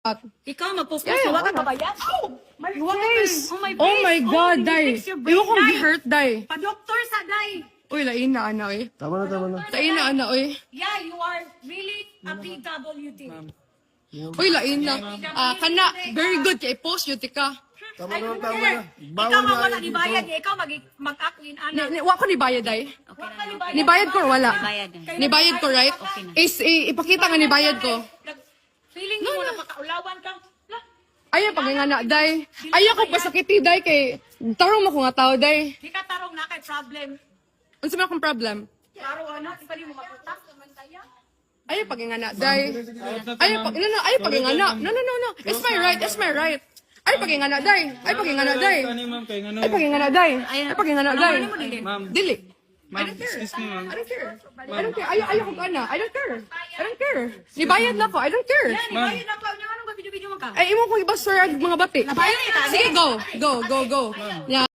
Ikaw mag-post ka. Huwag ka babayad. Yes. Oh my Oh my God, Day. Iwan kong Day. gi-hurt, Day. Pa-doktor sa Day. Uy, lain na, ana, eh. Tama na. Lain na, ana, eh. Yeah, you are really a PWD. Uy, lain na. Kana, very good. Kaya post yun, tika. Tama na. Ikaw ang wala nibayad. Ikaw mag-akwin, ana. Wa ko ni bayad, Day. Ni bayad ko or wala? Ni bayad ko, right? Ipakita nga ni bayad ko. Feeling mo na makaulawan ka. Ayaw pag nga na, Day. Ayaw ko pasakiti, Day, kay tarong mo ko nga tao, Day. Di ka tarong na kay problem. Ano sa akong problem? Klaro, ano? Di pa rin mo mapunta. Ayaw pag nga na, Day. Ayaw pag nga na. No. It's my right. Ayaw pag nga na, Day. Ayaw pag nga na, Day. Ayaw pag nga na, Day. Ayaw pag nga na, Day. Dili. I don't care. I don't care. Ayaw ko ana. I don't care. Nibayad na ko. I don't care. Yan, ibayad na pa. Ano ba video mo ka? Ay, imo ko iba sir mga bati. Sige, go. Yeah.